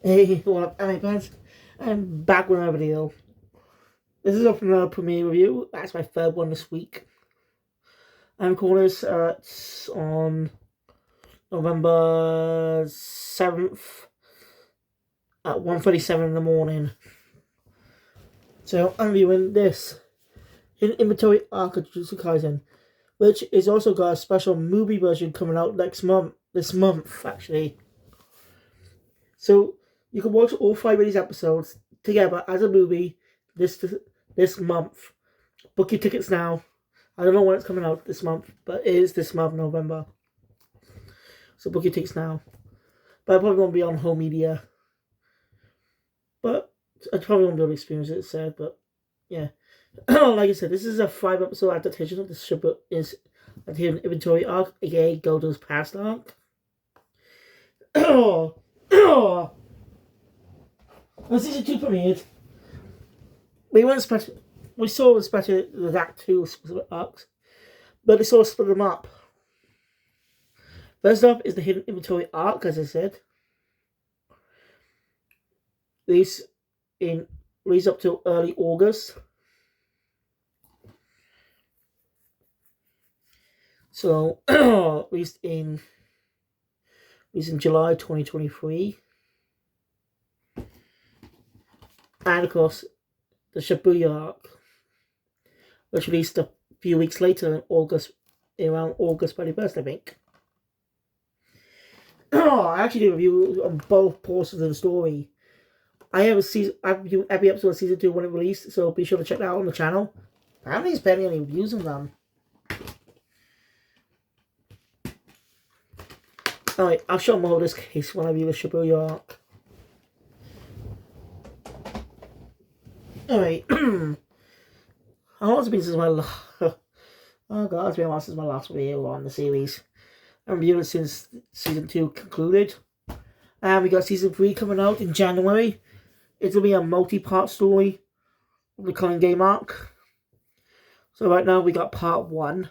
Hey, what up, anime fans? I'm back with another video. This is from a premiere review. That's my third one this week. I'm calling this it's on November 7th at 1:37 in the morning. So I'm reviewing this in inventory arc of JuJutsu Kaisen, which is also got a special movie version coming out this month actually. So you can watch all 5 of these episodes together as a movie this month. Book your tickets now. I don't know when it's coming out this month, but it is this month, November. So book your tickets now. But I probably won't be on home media. But I probably won't be able to experience it, it's sad, but yeah. Like I said, this is a 5-episode adaptation of the ship is an inventory arc, aka Goto's past arc. When season 2 premiered, we saw especially the Act 2 specific arcs, but they sort of split them up. First up is the hidden inventory arc, as I said. These leads up to early August. So released in July 2023. And of course the Shibuya arc, which released a few weeks later in around August 31st, I think. I actually did a review on both portions of the story. I've reviewed every episode of season 2 when it released, so be sure to check that out on the channel. I haven't even spent any reviews on them. Alright, I'll show more of this case when I review the Shibuya arc. Alright. How long has it been since my oh god, it's been a while since my last video on the series. I'm reviewing it since season 2 concluded. And we got season 3 coming out in January. It'll be a multi-part story of the Culling Game arc. So right now we got part 1.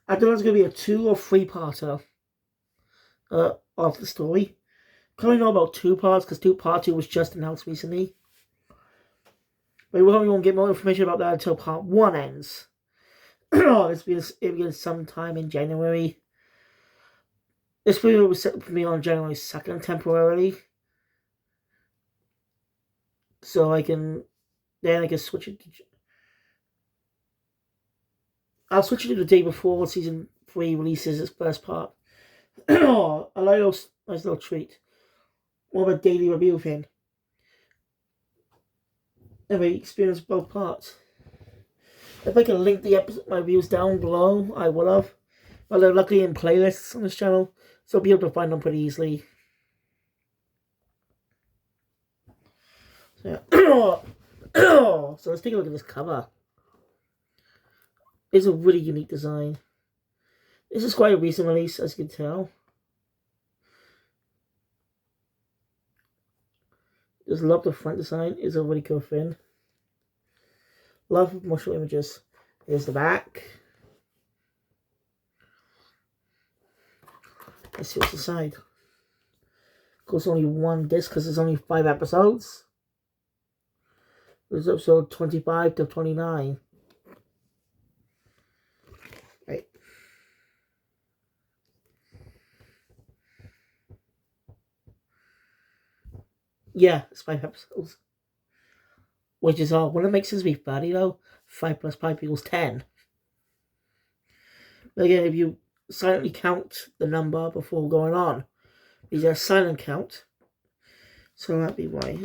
I don't know if it's going to be a 2 or 3-parter of the story. I only know about 2 parts because part 2 was just announced recently. But we won't get more information about that until part 1 ends. It begins sometime in January. This video was set for me on January 2nd temporarily. So I can switch it to... I'll switch it to the day before season 3 releases its first part. A nice little treat. More of a daily review thing. Anyway, experience both parts. If I can link my reviews down below, I would have. Well, they're luckily in playlists on this channel, so I'll be able to find them pretty easily. So, yeah. So let's take a look at this cover. It's a really unique design. This is quite a recent release, as you can tell. Just love the front design. It's a really cool thing. Love emotional images. Here's the back. Let's see what's inside. Of course, only one disc because there's only 5 episodes. This is episode 25 to 29. Right. Yeah, it's 5 episodes. Which is all. When it makes sense to be 30 though, 5 plus 5 equals 10. But again, if you silently count the number before going on, these are silent count. So that'd be why.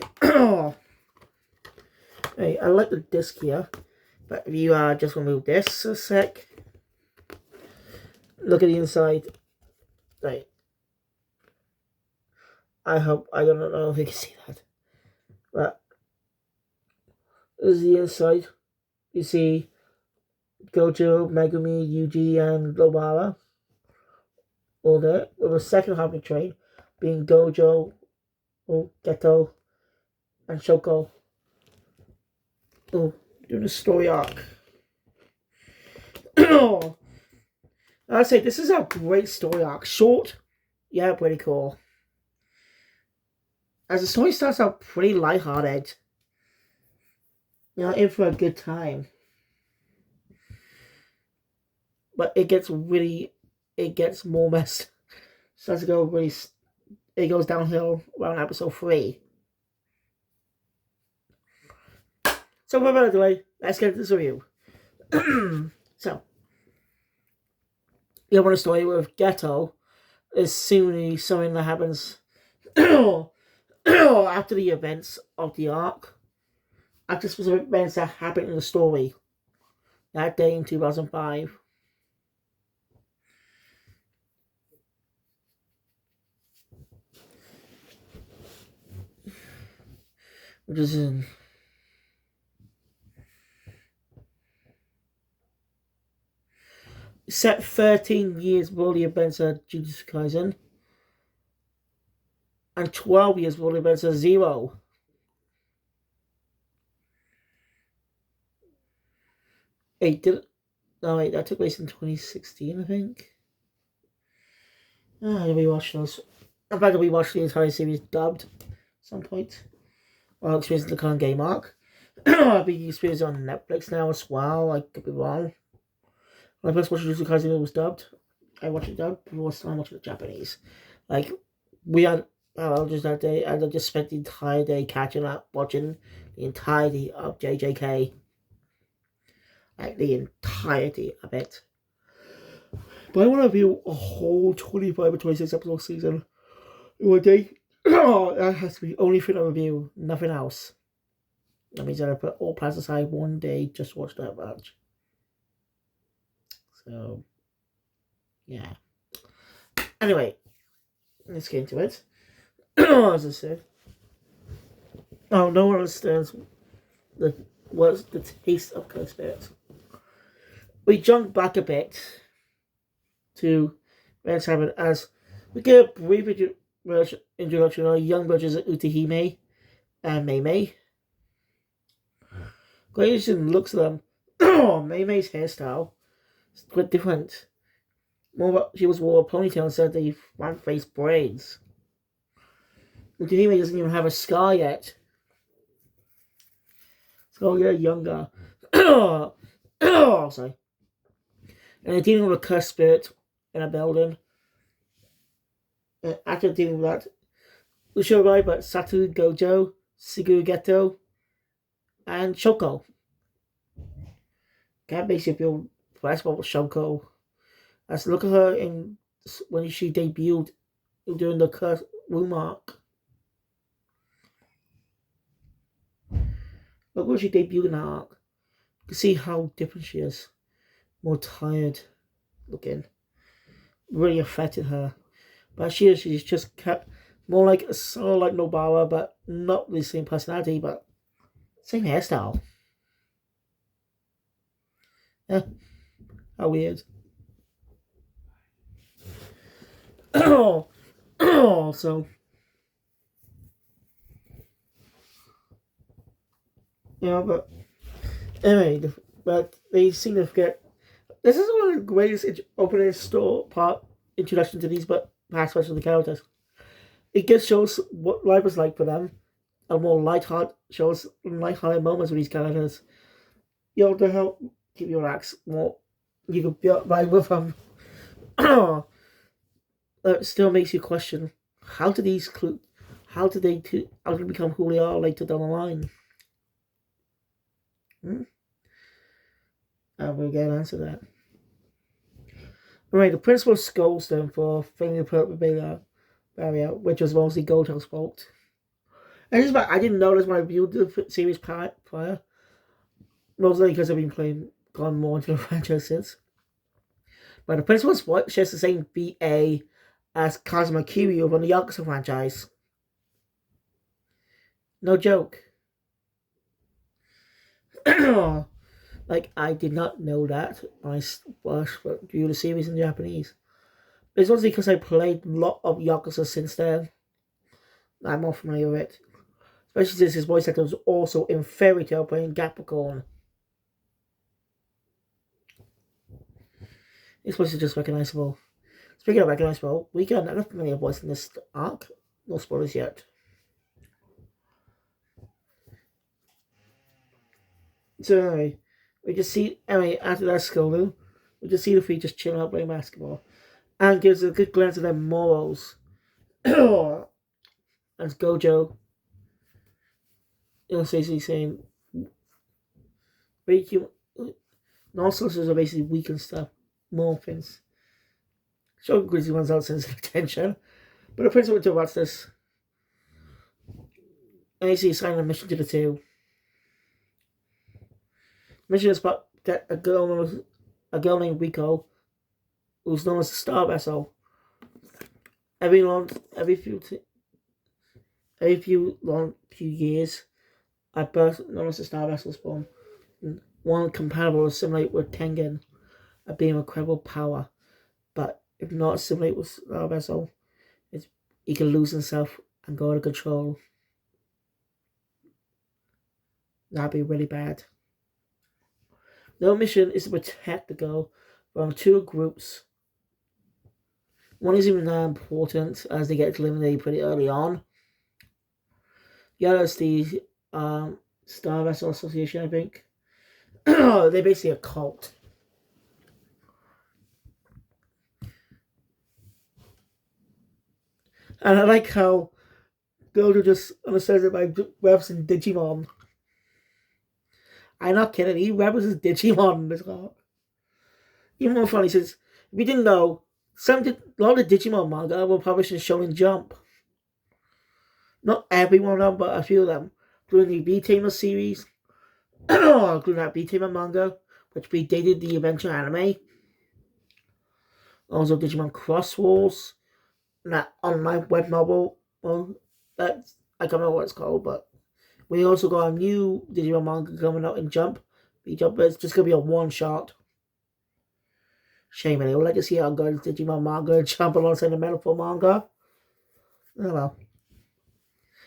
Hey, I like the disc here, but if you just remove this a sec, look at the inside. Right. I don't know if you can see that, but this is the inside. You see Gojo, Megumi, Yuji, and Lobara all there, with a second half of the train being Gojo, Geto, and Shoko. Doing a story arc. I'd say this is a great story arc. Short, yeah, pretty cool. as the story starts out pretty lighthearted, in for a good time. But it gets more messed. Starts to go really, it goes downhill around episode 3. So without delay, let's get into this review. So, you want a story with Ghetto is seemingly something that happens after the events of the arc, after specific events that happen in the story that day in 2005. Which is in set 13 years before the events of JuJutsu Kaisen and 12 years before the events of Zero. That took place in 2016, I think. I rewatched those. I'm glad to rewatch the entire series dubbed at some point. I'll experience the current game arc. I'll be experiencing on Netflix now as well. I could be wrong. When I first watched Jujutsu Kaisen, it was dubbed. I watched it dubbed before I watched it Japanese. Like, we had just that day, and I just spent the entire day catching up, watching the entirety of JJK. Like, the entirety of it. But I want to view a whole 25 or 26 episode season in one day. That has to be only thing I review, nothing else. That means that I put all plans aside one day, just watch that much. So, yeah. Anyway, let's get into it. As I said, no one understands what's the taste of Cursed Spirit. We jump back a bit to what's happened as we get a brief introduction of young brothers Utahime and Mei. Grayson looks at them. Mei's hairstyle is quite different. She wore a ponytail instead of the front face braids. Utahime doesn't even have a scar yet. So you're younger. Sorry. And they're dealing with a cursed spirit in a building. After dealing with that, we should arrive at Satu Gojo, Siguru Geto, and Shoko. Can't basically feel impressed about Shoko. Let's look at her when she debuted during the Curse Room arc. Look when she debuted in that arc. You can see how different she is. More tired looking. Really affected her. But she's just kept more like Nobara, but not the same personality, but same hairstyle. Yeah. How weird. So but anyway, but they seem to forget. This is one of the greatest opening part introduction to these aspects of the characters. It just shows what life was like for them. A more lighthearted moments with these characters. To help keep you relaxed more. You could be right with them. It still makes you question how did they become who they are later down the line? I will get an answer to that. Alright, the principal scolds them for failing to put up the barrier, which was mostly Goto's fault. And I didn't notice when I viewed the series prior, mostly because I've been gone more into the franchise since. But the principal shares the same BA as Kazuma Kiryu from the Yakuza franchise. No joke. Like, I did not know that when I watched the series in Japanese. It's mostly because I played a lot of Yakuza since then. I'm more familiar with it. Especially since his voice actor was also in Fairy Tail playing Capricorn. His voice is just recognizable. Speaking of recognizable, we got another familiar voice in this arc. No spoilers yet. So anyway, we just see after that school, we just see the three just chilling out playing basketball, and gives a good glance at their morals. As Gojo, basically saying, "Very non-sorcerers are basically weak and stuff, morphins." Sure, Grizzly runs out sense of attention, but the prince went to watch this, and basically assigning a mission to the two. Mission is about get a girl named Rico, who's known as the Star Vessel. Every few years, a birth known as the Star Vessel spawn. One compatible to assimilate with Tengen, a being of incredible power, but if not assimilate with Star Vessel, he can lose himself and go out of control. That'd be really bad. Their mission is to protect the girl from two groups. One is even that important as they get eliminated pretty early on. The other is the Star Vessel Association, I think. They're basically a cult. And I like how Gojo just understands it by referencing Digimon. I'm not kidding, he references Digimon as well. Even more funny, he says, if you didn't know, a lot of the Digimon manga were published in Shonen Jump. Not every one of them, but a few of them, including the B-Tamer series, including that B-Tamer manga, which predated the eventual anime. Also, Digimon Cross Wars, that online web novel. Well, that's I don't know what it's called, but we also got a new Digimon manga coming out in Jump. Jump, it's just gonna be a one shot. Shame, I would like to see how good Digimon manga Jump alongside the Metal manga. Oh well.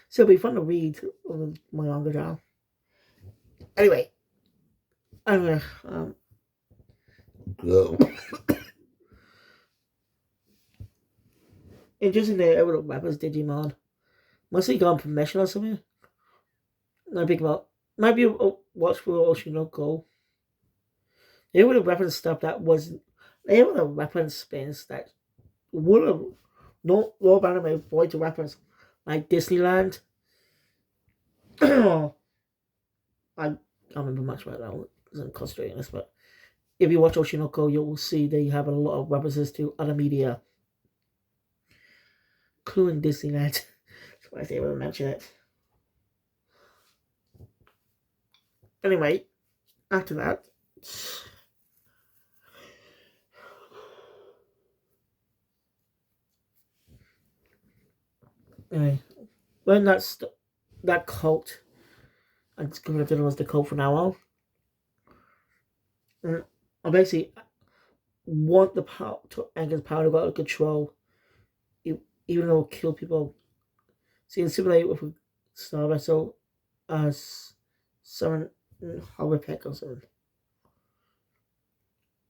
So it'll be fun to read on my manga channel. Anyway, I'm gonna go. Interesting that I would have weapons Digimon. Must he gone permission or something? I think about might be watch for Oshinoko. They would have weapons stuff that wasn't. They would have weapons spins that would have no Lord Anime avoid the weapons like Disneyland. I can't remember much about that. I'm concentrating this, but if you watch Oshinoko, you will see they have a lot of references to other media, including Disneyland. That's why I say I mention it. Anyway, after that, anyway, when that cult, I'm just going to was the cult from now on. I basically want the power to Anger's power to go out of control, even though it'll kill people. See, simulate with a Star Vessel as someone horrific or something.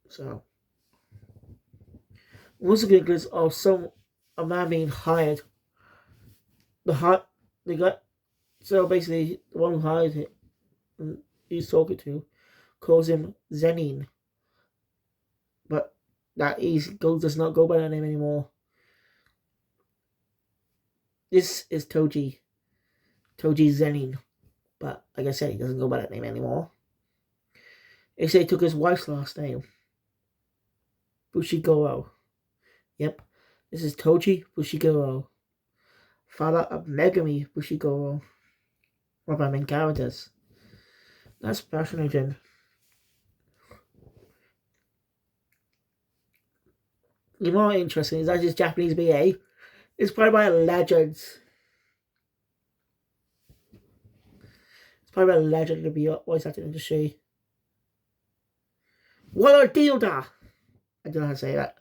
So, once again, because of a man being hired, they got so basically the one who hired him, he's talking to, calls him Zenin, but does not go by that name anymore. This is Toji Zenin, but like I said, he doesn't go by that name anymore. They say he took his wife's last name, Bushigoro. Yep, this is Toji Bushigoro, father of Megami Bushigoro, one of my main characters. That's fascinating. The more interesting is that his Japanese BA is played by a legend. It's probably a legend to be voice acting industry. What a deal da! I don't know how to say that.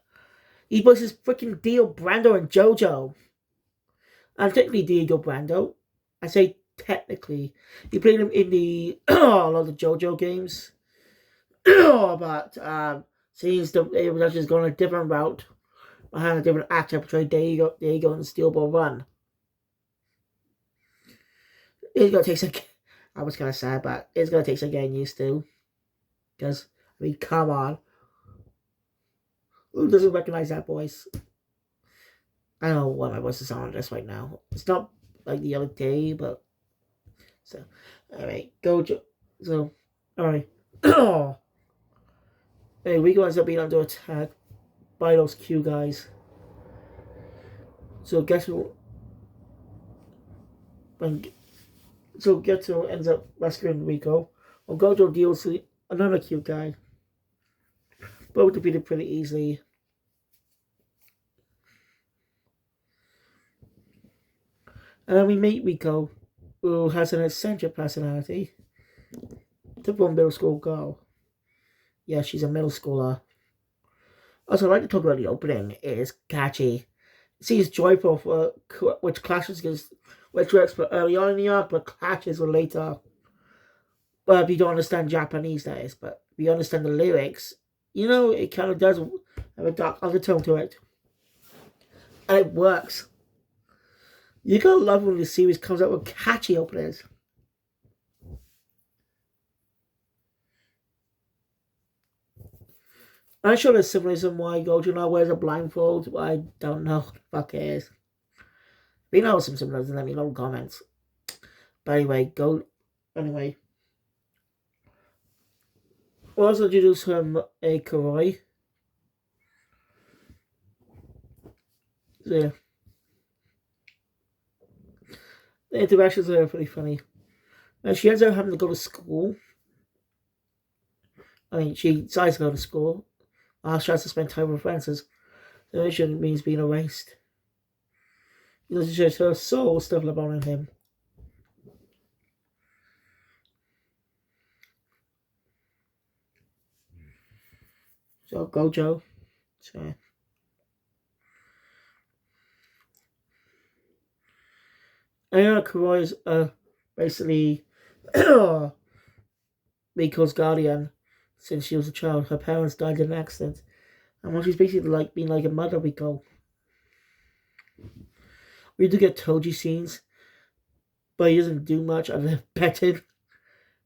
He voices freaking Dio Brando and JoJo. And technically Diego Brando. I say technically. He played him in a lot of the JoJo games. But seems it was actually going a different route. Behind a different actor portrayed Diego in the Steel Ball Run. He's going to take some. I was kind of sad, but it's going to take some getting used to. Because, I mean, come on. Who doesn't recognize that voice? I don't know what my voice is on just right now. It's not like the other day, but... So, alright, Gojo. So, alright. Hey, Rico ends up being under attack by those Q guys. So, guess who... So, Getsu ends up rescuing Rico. Well, Gojo deals with another Q guy. Both defeated pretty easily. And then we meet Rico, who has an eccentric personality. Typical middle school girl. Yeah, she's a middle schooler. Also, I'd like to talk about the opening. It is catchy. It seems joyful, for which clashes against which works for early on in the arc, but clashes with later. Well, if you don't understand Japanese, that is. But if you understand the lyrics, you know, it kind of does have a dark undertone to it. And it works. You gotta love when the series comes out with catchy openings. I'm sure there's symbolism why Gojo now wears a blindfold, but I don't know what the fuck it is. If you know some symbolism, let me know in the comments. But anyway, anyway. We'll also introduce him a Kuroi. So, yeah. The interactions are pretty funny. And she ends up having to go to school. I mean, she decides to go to school. She tries to spend time with friends. The mission means being erased. Because it's her soul still about him. So, Gojo. So, and Kuroi is basically Miko's guardian since she was a child. Her parents died in an accident. And well, she's basically like being like a mother, Miko. We do get Toji scenes, but he doesn't do much other than petting.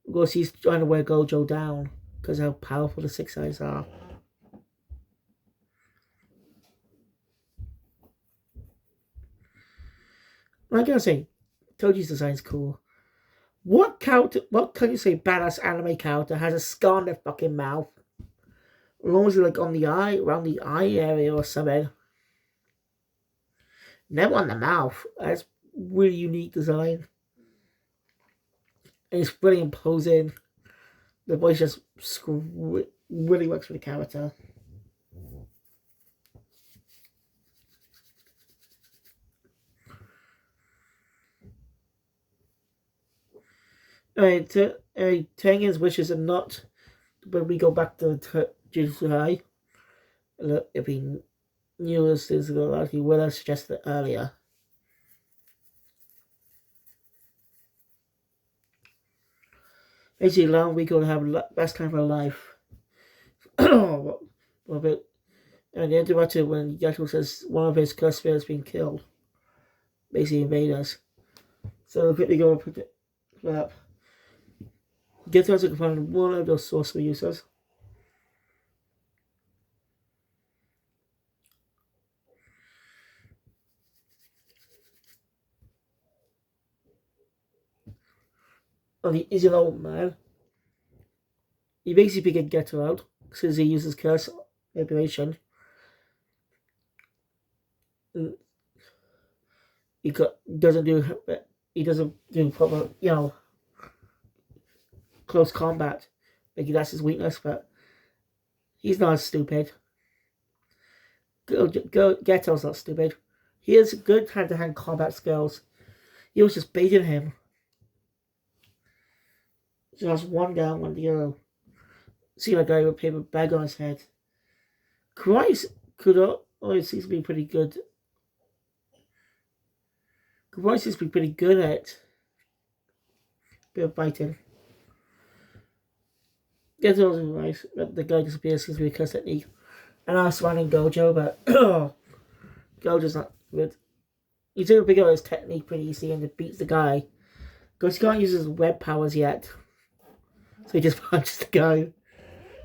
Because he's trying to wear Gojo down because how powerful the Six Eyes are. Like I say, Toji's design's cool. What can you say badass anime character has a scar on their fucking mouth? As long as it's like on the eye, around the eye area or something. Never on the mouth. That's really unique design. And it's really imposing. The voice just really works for the character. Tengen's wishes are not when we go back to JuJutsu High. Look, if he knew this things ago, like he would have suggested earlier. Basically, long we could have best time of our life. What about and the interrupted when Yasuo says one of his cursed spirits being killed. Basically invaders. So quickly go and put it up. Get to us to find one of those sorcery users. And he's an old man. He basically can get her out since he uses curse manipulation. He doesn't do proper, close combat. Maybe that's his weakness, but he's not stupid. Geto's not stupid. He has good hand-to-hand combat skills. He was just baiting him. Just one down, 1 0. See a guy with a paper bag on his head. Christ always seems to be pretty good. Christ seems to be pretty good at bit of fighting. Geto's nice, but the guy disappears seems to be a curse technique. And I was running Gojo, but Gojo's not good. He's able to pick out his technique pretty easy and it beats the guy. Because he can't use his web powers yet. So he just punches the guy.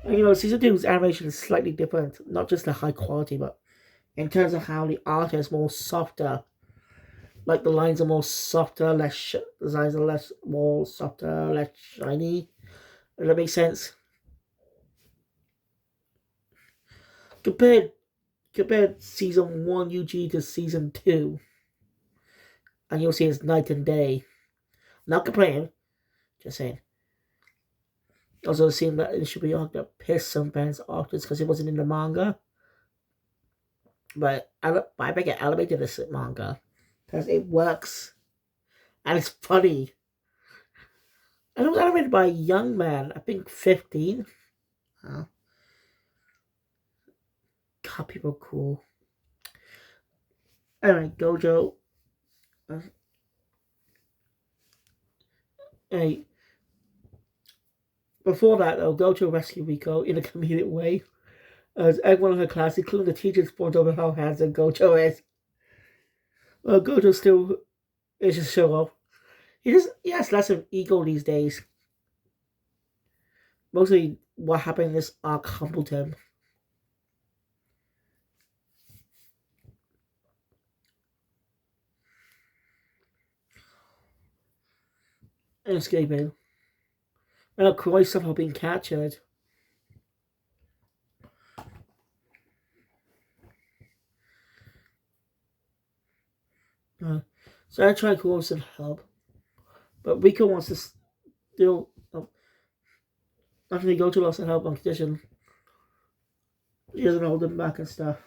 And you know, season 2's animation is slightly different. Not just the high quality, but in terms of how the art is more softer. Like the lines are more softer, the lines are more softer, less shiny. Does that make sense? Compared season 1 UG to season 2, and you'll see it's night and day. Not complaining, just saying. Also, it seemed that it should be hard to piss some fans off just because it wasn't in the manga. But I bet get elevated this manga because it works and it's funny. And it was animated by a young man, I think 15. God, people are cool. Anyway, Gojo. Hey, before that, though, Gojo rescued Rico in a comedic way. As everyone in her class, including the teachers, pointed over how handsome Gojo is. Well, Gojo still is just show off. He has less of ego these days. Mostly what happened in this arc humbled him. And escaping. And Croy somehow being captured. So I try to call some help. But Rico wants to still. After they go to lots of help on condition, he doesn't hold them back and stuff.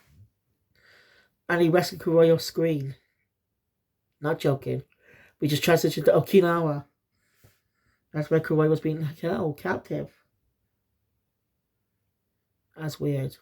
And he rescued Kuroy off screen. Not joking. We just transitioned to Okinawa. That's where Kuroy was being held captive. That's weird.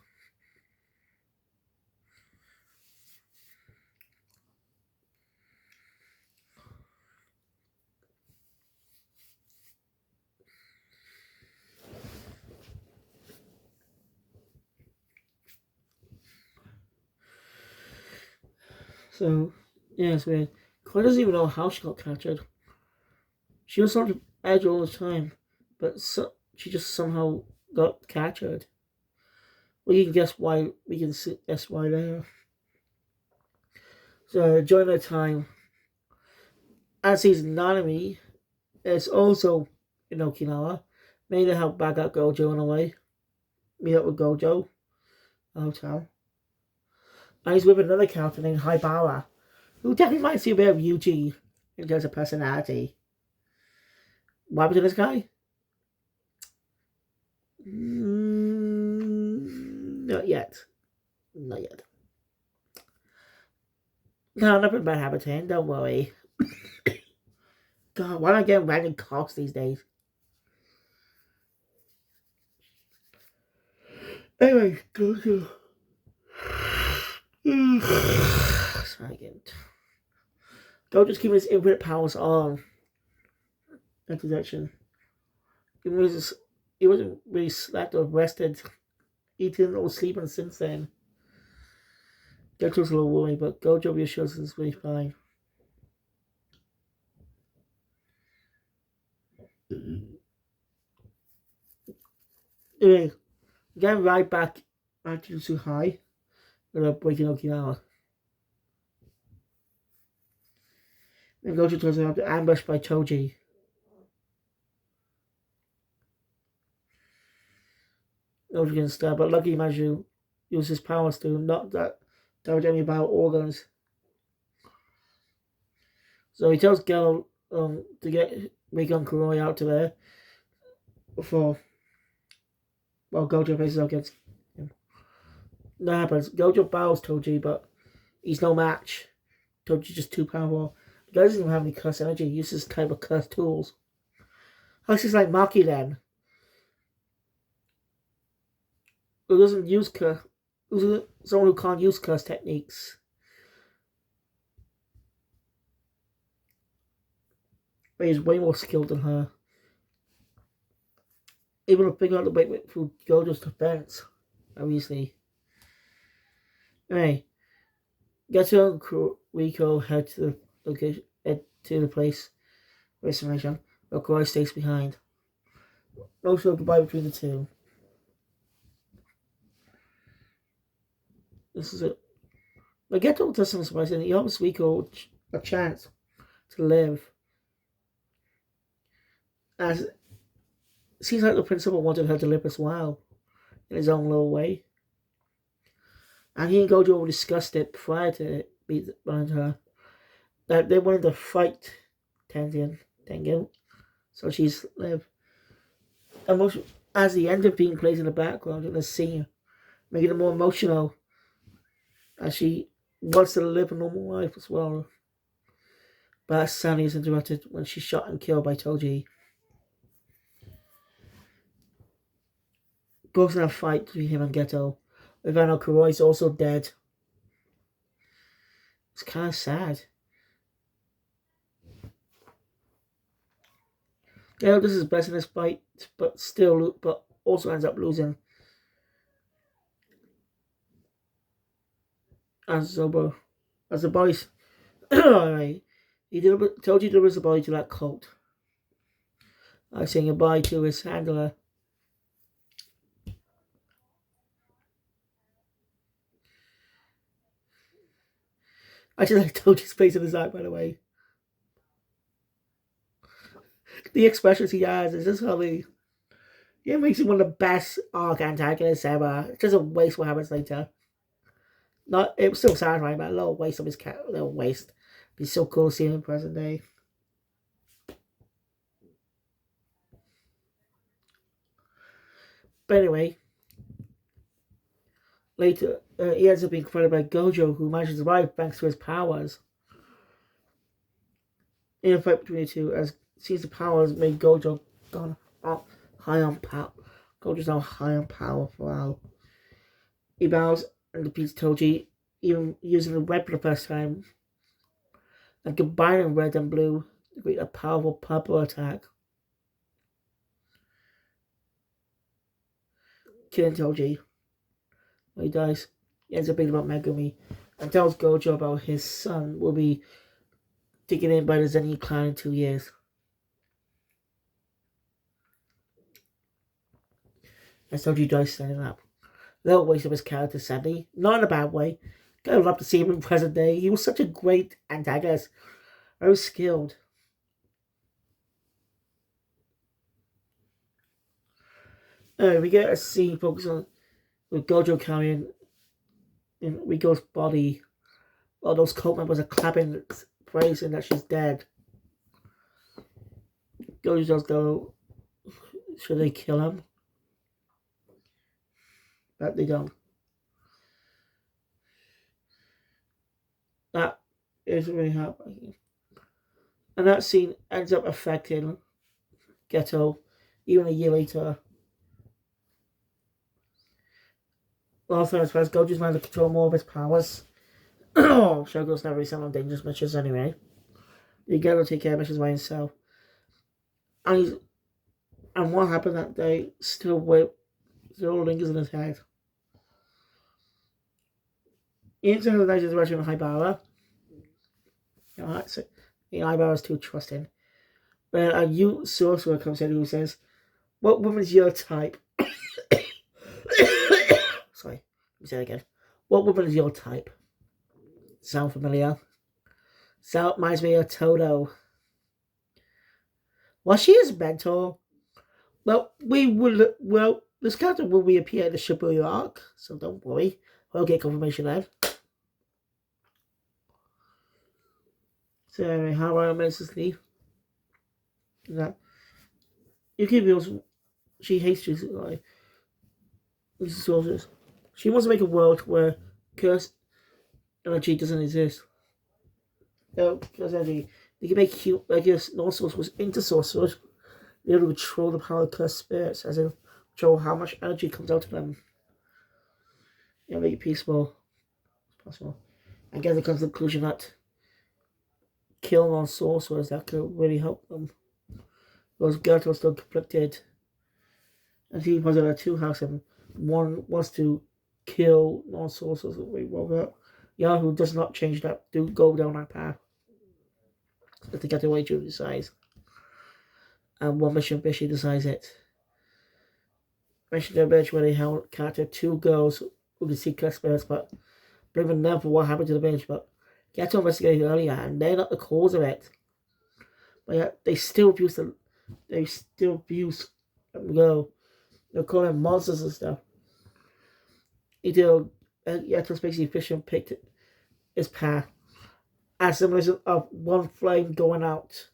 So, yeah, it's weird. Kuroy doesn't even know how she got captured. She was on the edge all the time, but she just somehow got captured. We can guess why. We can guess why there. So during that time, as his Nanami is also in Okinawa, made to help back up Gojo in a way. Meet up with Gojo, a hotel. And he's with another character named Haibara, who definitely might see a bit of Yuji in terms of personality. What happened to this guy? Not yet. Not yet. No, nothing bad happened to him, don't worry. God, why am I getting random cocks these days? Anyway, Gojo. Sorry again. Gojo's keeping his infinite powers on. Introduction. He wasn't really slept or rested, eating or sleeping since then. Gojo's a little worried, but Gojo reassures us really fine. Anyway, getting right back at JuJutsu High, breaking Okinawa. And Gojo turns out ambushed by Choji. Gojo gets stabbed, but lucky Maju uses his powers to not damage any of our organs. So he tells Gelo to get Rigon Kuroi out to there before Gojo faces up against him. That happens. Gojo bows Toji, but he's no match. Toji's just too powerful. The guy doesn't even have any curse energy. He uses type of curse tools. How's this like Maki then? Who doesn't use curse? Who's someone who can't use curse techniques? But he's way more skilled than her. Able to figure out the way through Gojo's defense. Obviously. Anyway, Getsu and Rico head to the location, head to the place explanation, but Karai stays behind. No show goodbye between the two. This is it. But Geto doesn't surprise him. He offers Rico a chance to live. As it seems like the principal wanted her to live as well, in his own little way. And he and Gojo discussed it prior to it behind her. That they wanted to fight Tengen. So she's lived. As the ending being played in the background in the scene, making it more emotional. As she wants to live a normal life as well. But Sunny is interrupted when she's shot and killed by Toji. Goes in a fight between him and Geto. Ivano Kuroi is also dead. It's kind of sad. Geto does his best in this fight, but also ends up losing. As the boys, alright, Toji delivers the body to that cult. Saying goodbye to his handler. I just like Toji's face in his eye, by the way. The expressions he has is just how he makes him one of the best arc antagonists ever. It's just a waste what happens later. It was still satisfying, but a little waste of his little waste. It'd be so cool to see him in present day. But anyway, later he ends up being confronted by Gojo, who manages to survive thanks to his powers. In a fight between the two, as sees the powers made Gojo gone high on power. Gojo's now high on power for now. He bows and defeats Toji, even using the red for the first time. And combining red and blue to create a powerful purple attack. Killing Toji. When he dies, he ends up thinking about Megumi and tells Gojo about his son will be taken in by the Zenin clan in 2 years. As Toji dies standing up. Little waste of his character, sadly. Not in a bad way. I'd love to see him in present day. He was such a great antagonist. Very skilled. We get a scene focused on with Gojo carrying in Riko's body while those cult members are clapping, praising that she's dead. Gojo does go, should they kill him? But they don't. That is really heartbreaking. And that scene ends up affecting Geto even a year later. Well, first, Gojo's managed to control more of his powers. Shogo's never really sent on dangerous missions anyway. You gotta take care of missions by himself. And what happened that day still lingers in his head. He instantly recognizes the direction of Haibara. Haibara's too trusting. But a youth sorcerer comes in who says, "What woman's your type?" Sorry, let me say it again. What woman is your type? Sound familiar? Sound reminds me of Toto. Was she his mentor? Well, this character will reappear in the Shibuya arc, so don't worry. We'll get confirmation then. So anyway, how I managed to leave. That Yuki feels she hates JuJutsu. She wants to make a world where cursed energy doesn't exist. No, cursed energy. They can make non-sorcerers into sorcerers. Be able to control the power of cursed spirits, as in control how much energy comes out of them. Make it peaceful as possible. And get the conclusion that kill non-sorcerers that could really help them. Because Gerto's still conflicted. And he was at a two-house and one wants to kill non-sorcerers. Yahoo does not change that, go down that path. To get away to his size. And one mission basically decides it. Mission to the bench where they held capture 2 girls who can see spirits, but blaming them for what happened to the bench. But get to investigate earlier, and they're not the cause of it. But yeah, they still abuse the. They still abuse the girl. They're calling monsters and stuff. Until Yeto's basically fishing picked his path. As symbolism of one flame going out.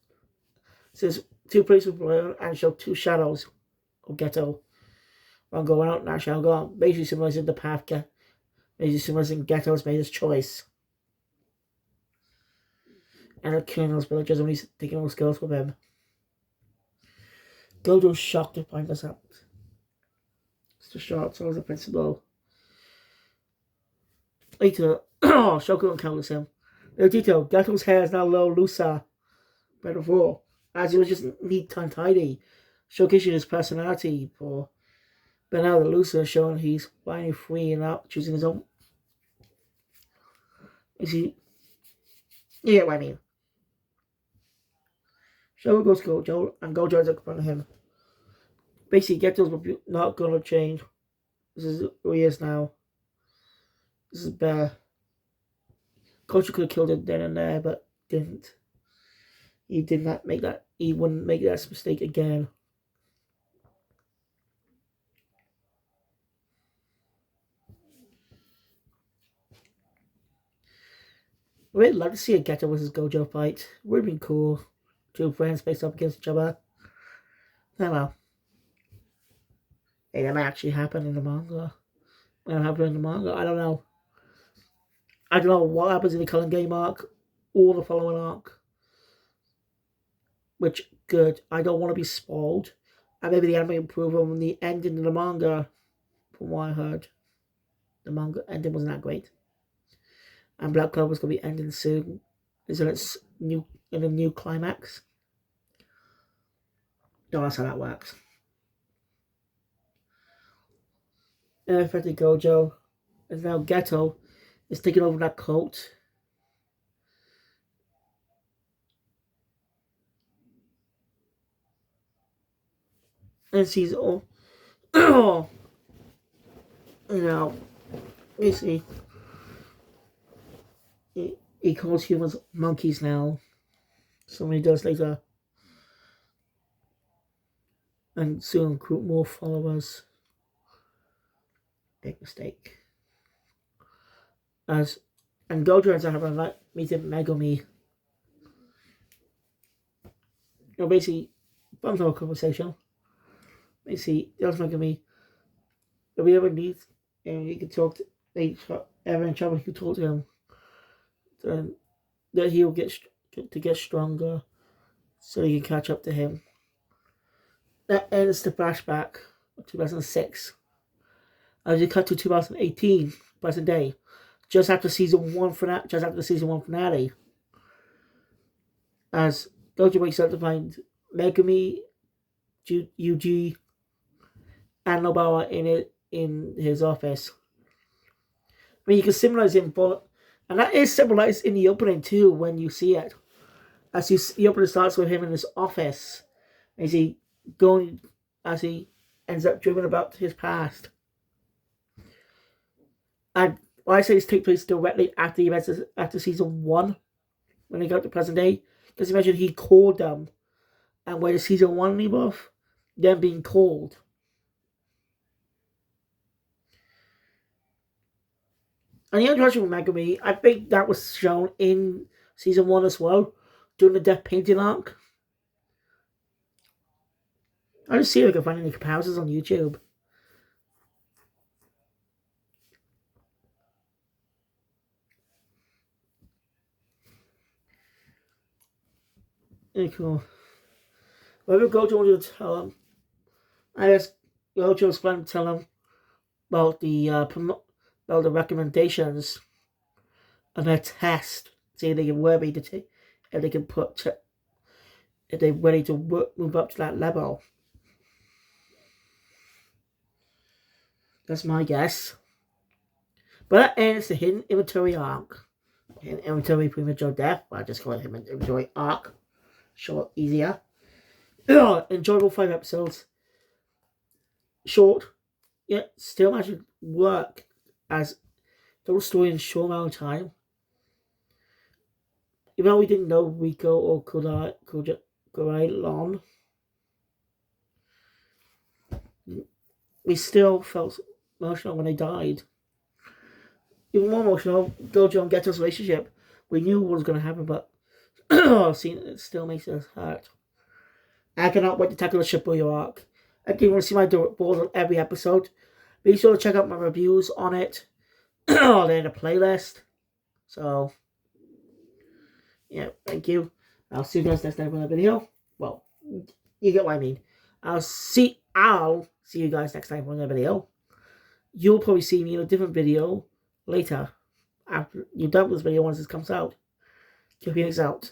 Since 2 places burn and show 2 shadows of Ghetto. One going out and that shadow gone. Basically symbolizing the path. Basically symbolizing Ghetto's made his choice. And the Colonel's villagers only taking all skills with him. Gojo's shocked to find this out. It's the short, so is the principal. Later, Shoku encounters him. No detail, Gato's hair is now a little looser than before, as he was just neat and tidy, showcasing his personality. But now the looser is showing he's finally free and out, choosing his own. Is he? You get what I mean. Shoku goes to Gojo, and Gojo ends up confronting him. Basically, Geto's not going to change. This is who he is now. This is better. Gojo could have killed him then and there, but didn't. He did not make that. He wouldn't make that mistake again. I really like to see a Geto versus Gojo fight. Would have been cool. 2 friends faced up against each other. Oh well. Hey, that might actually happen in the manga. Might happen in the manga. I don't know. I don't know what happens in the current game arc or the following arc. Which, good. I don't want to be spoiled. And maybe the anime improve on the ending of the manga. From what I heard. The manga ending wasn't that great. And Black Clover's going to be ending soon. Isn't it in a new climax? No, that's how that works. And affected Gojo. And now Geto is taking over that cult. And sees all. You know, basically, he calls humans monkeys now. So he does later. And soon recruit more followers. Big mistake. And Gojo ends up having a meeting Megumi. Basically, from the whole conversation, basically, tells Megumi, if we ever need, and he can talk to Evan and Chubba, he can talk to him, then that he'll get stronger, so he can catch up to him. That ends the flashback of 2006. As you cut to 2018, present day, just after season 1 finale, as Gojo wakes up to find Megumi, Yuji, and Nobawa in his office. I mean, you can symbolize him, and that is symbolized in the opening too when you see it. As the opening starts with him in his office, as he ends up dreaming about his past. And why I say this takes place directly after the events after season 1, when they got to present day, because imagine he called them, and where the season 1 leave off, them being called. And the interaction with Megumi, I think that was shown in season 1 as well, during the death painting arc. I'll just see if I can find any comparisons on YouTube. Very cool. Whatever Gojo wanted to tell him, I guess Gojo's plan to tell him about the recommendations of their test. See if they can worthy to take, if they can if they're ready to move up to that level. That's my guess. But that ends the hidden inventory arc. Hidden inventory premature death. I just call it hidden inventory arc. Short, easier. enjoyable 5 episodes. Short, yet still managed to work as total story in a short amount of time. Even though we didn't know Rico or Korailon, we still felt emotional when they died. Even more emotional, Gojo and Geto's relationship. We knew what was going to happen, but seeing it still makes us hurt. I cannot wait to tackle the Shibuya arc. If you want to see my balls on every episode, be sure to check out my reviews on it. They're in a playlist. So, yeah, thank you. I'll see you guys next time for another video. Well, you get what I mean. I'll see you guys next time for another video. You'll probably see me in a different video later. After you're done with this video once this comes out. Keep your out.